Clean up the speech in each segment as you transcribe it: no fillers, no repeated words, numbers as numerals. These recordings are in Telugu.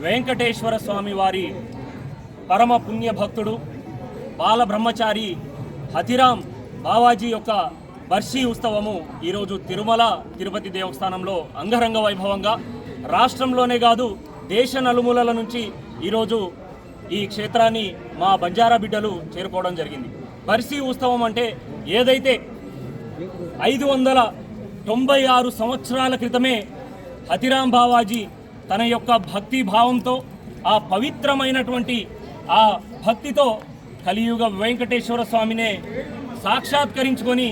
వెంకటేశ్వర స్వామి వారి పరమ పుణ్య భక్తుడు బాల బ్రహ్మచారి హతిరాం బావాజీ యొక్క బర్షీ ఉత్సవము ఈరోజు తిరుమల తిరుపతి దేవస్థానంలో అంగరంగ వైభవంగా రాష్ట్రంలోనే కాదు దేశ నలుమూలల నుంచి ఈరోజు ఈ క్షేత్రాన్ని మా బంజారా బిడ్డలు చేరుకోవడం జరిగింది. బర్షీ ఉత్సవం అంటే ఏదైతే 596 సంవత్సరాల క్రితమే హతిరాం బావాజీ తన యొక్క భక్తి భావంతో ఆ పవిత్రమైనటువంటి ఆ భక్తితో కలియుగ వెంకటేశ్వర స్వామినే సాక్షాత్కరించుకొని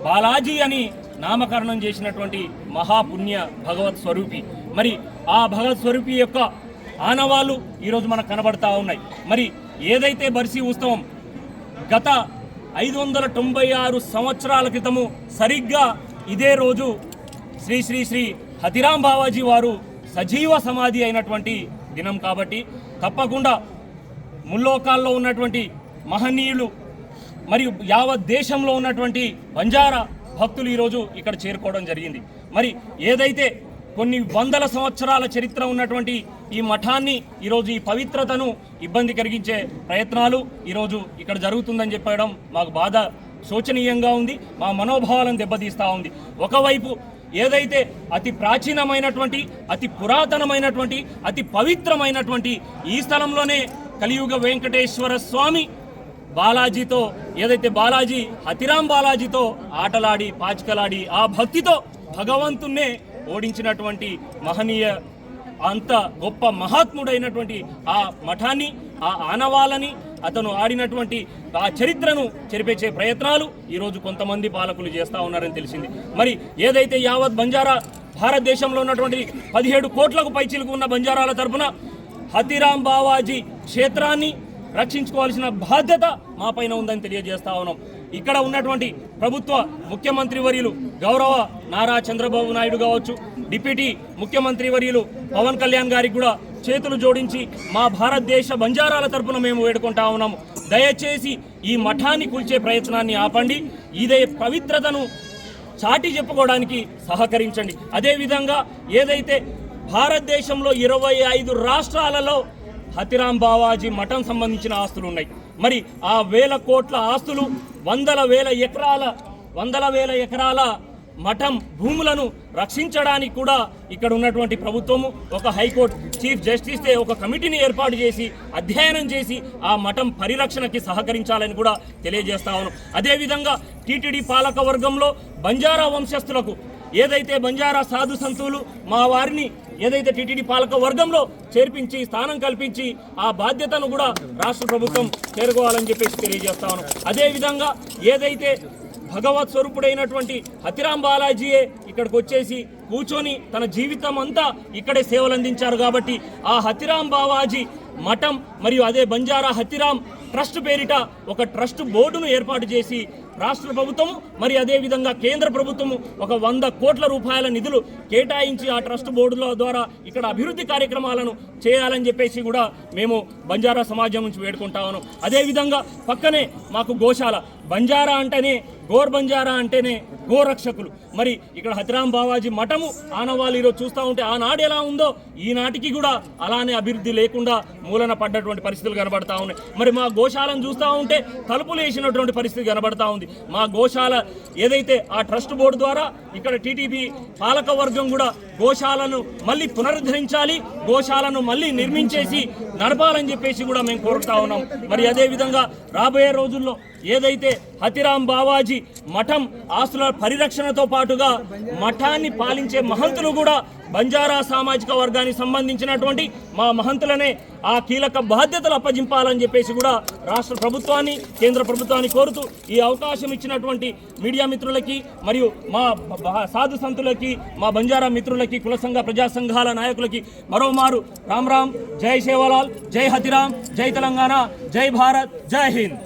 బాలాజీ అని నామకరణం చేసినటువంటి మహాపుణ్య భగవత్ స్వరూపి. మరి ఆ భగవత్ స్వరూపి యొక్క ఆనవాళ్ళు ఈరోజు మనకు కనబడతా ఉన్నాయి. మరి ఏదైతే బర్షీ ఉత్సవం గత 596 సంవత్సరాల క్రితము సరిగ్గా ఇదే రోజు శ్రీ శ్రీ శ్రీ హతిరాం బావాజీ వారు సజీవ సమాధి అయినటువంటి దినం కాబట్టి తప్పకుండా ముల్లోకాల్లో ఉన్నటువంటి మహనీయులు మరియు యావత్ దేశంలో ఉన్నటువంటి బంజారా భక్తులు ఈరోజు ఇక్కడ చేరుకోవడం జరిగింది. మరి ఏదైతే కొన్ని వందల సంవత్సరాల చరిత్ర ఉన్నటువంటి ఈ మఠాన్ని ఈరోజు ఈ పవిత్రతను ఇబ్బంది కలిగించే ప్రయత్నాలు ఈరోజు ఇక్కడ జరుగుతుందని చెప్పడం మాకు బాధ శోచనీయంగా ఉంది. మా మనోభావాలను దెబ్బతీస్తూ ఉంది. ఒకవైపు ఏదైతే అతి ప్రాచీనమైనటువంటి అతి పురాతనమైనటువంటి అతి పవిత్రమైనటువంటి ఈ స్థలంలోనే కలియుగ వెంకటేశ్వర స్వామి బాలాజీతో ఏదైతే బాలాజీ హతిరాం బాలాజీతో ఆటలాడి పాచికలాడి ఆ భక్తితో భగవంతున్నే ఓడించినటువంటి మహనీయ అంత గొప్ప మహాత్ముడైనటువంటి ఆ మఠాన్ని ఆ ఆనవాళ్ళని అతను ఆడినటువంటి ఆ చరిత్రను చెరిపేసే ప్రయత్నాలు ఈరోజు కొంతమంది పాలకులు చేస్తూ ఉన్నారని తెలిసింది. మరి ఏదైతే యావత్ బంజారా భారతదేశంలో ఉన్నటువంటి 17 కోట్లకు పైచిలకు ఉన్న బంజారాల తరపున హతిరాం బావాజీ క్షేత్రాన్ని రక్షించుకోవాల్సిన బాధ్యత మా పైన ఉందని తెలియజేస్తా ఉన్నాం. ఇక్కడ ఉన్నటువంటి ప్రభుత్వ ముఖ్యమంత్రి వర్యులు గౌరవ నారా చంద్రబాబు నాయుడు కావచ్చు, డిప్యూటీ ముఖ్యమంత్రి వర్యులు పవన్ కళ్యాణ్ గారికి కూడా చేతులు జోడించి మా భారతదేశ బంజారాల తరపున మేము వేడుకుంటా ఉన్నాము. దయచేసి ఈ మఠాన్ని కూల్చే ప్రయత్నాన్ని ఆపండి. ఇదే పవిత్రతను చాటి చెప్పుకోవడానికి సహకరించండి. అదేవిధంగా ఏదైతే భారతదేశంలో 25 రాష్ట్రాలలో హతిరాం బావాజీ మఠం సంబంధించిన ఆస్తులు ఉన్నాయి. మరి ఆ వేల కోట్ల ఆస్తులు వందల వేల ఎకరాల మఠం భూములను రక్షించడానికి కూడా ఇక్కడ ఉన్నటువంటి ప్రభుత్వము ఒక హైకోర్టు చీఫ్ జస్టిస్ ఒక కమిటీని ఏర్పాటు చేసి అధ్యయనం చేసి ఆ మఠం పరిరక్షణకి సహకరించాలని కూడా తెలియజేస్తా ఉన్నాం. అదేవిధంగా టీటీడీ పాలక వర్గంలో బంజారా వంశస్థులకు ఏదైతే బంజారా సాధు సంతులు మా వారిని ఏదైతే టీటీడీ పాలక వర్గంలో చేర్పించి స్థానం కల్పించి ఆ బాధ్యతను కూడా రాష్ట్ర ప్రభుత్వం చేరుకోవాలని చెప్పేసి తెలియజేస్తా ఉన్నాం. అదేవిధంగా ఏదైతే భగవత్ స్వరూపుడైనటువంటి హతిరాం బాలాజీయే ఇక్కడికి వచ్చేసి కూర్చొని తన జీవితం అంతా ఇక్కడే సేవలు అందించారు కాబట్టి ఆ హతిరాం బావాజీ మఠం మరియు అదే బంజారా హతిరాం ట్రస్ట్ పేరిట ఒక ట్రస్ట్ బోర్డును ఏర్పాటు చేసి రాష్ట్ర ప్రభుత్వము మరి అదేవిధంగా కేంద్ర ప్రభుత్వము ఒక 100 కోట్ల రూపాయల నిధులు కేటాయించి ఆ ట్రస్ట్ బోర్డుల ద్వారా ఇక్కడ అభివృద్ధి కార్యక్రమాలను చేయాలని చెప్పేసి కూడా మేము బంజారా సమాజం నుంచి వేడుకుంటా ఉన్నాం. అదేవిధంగా పక్కనే మాకు గోశాల బంజారా అంటేనే గోర్ బంజారా అంటేనే గోరక్షకులు. మరి ఇక్కడ హతిరాం బావాజీ మఠము ఆనవాళ్ళు ఈరోజు చూస్తూ ఉంటే ఆనాడు ఎలా ఉందో ఈనాటికి కూడా అలానే అభివృద్ధి లేకుండా మూలన పడ్డటువంటి పరిస్థితులు కనబడతా ఉన్నాయి. మరి మా గోశాలను చూస్తూ ఉంటే తలుపులు వేసినటువంటి పరిస్థితి కనబడతా ఉంది. మా గోశాల ఏదైతే ఆ ట్రస్ట్ బోర్డు ద్వారా ఇక్కడ టీటీపీ పాలక వర్గం కూడా గోశాలను మళ్ళీ పునరుద్ధరించాలి, గోశాలను మళ్ళీ నిర్మించేసి నడపాలని చెప్పేసి కూడా మేము కోరుతా ఉన్నాం. మరి అదేవిధంగా రాబోయే రోజుల్లో ఏదైతే హతిరాం బావాజీ మఠం ఆస్తుల పరిరక్షణతో పాటుగా మఠాన్ని పాలించే మహంతులు కూడా బంజారా సామాజిక వర్గానికి సంబంధించినటువంటి మా మహంతులనే ఆ కీలక బాధ్యతలు అప్పజింపాలని చెప్పేసి కూడా రాష్ట్ర ప్రభుత్వాన్ని కేంద్ర ప్రభుత్వాన్ని కోరుతూ ఈ అవకాశం ఇచ్చినటువంటి మీడియా మిత్రులకి మరియు మా సాధు సంతులకి మా బంజారా మిత్రులకి కుల సంఘ ప్రజా సంఘాల నాయకులకి మరోమారు రామ్ రామ్, జై సేవాలాల్, జై హతిరాం, జై తెలంగాణ, జై భారత్, జై హింద్.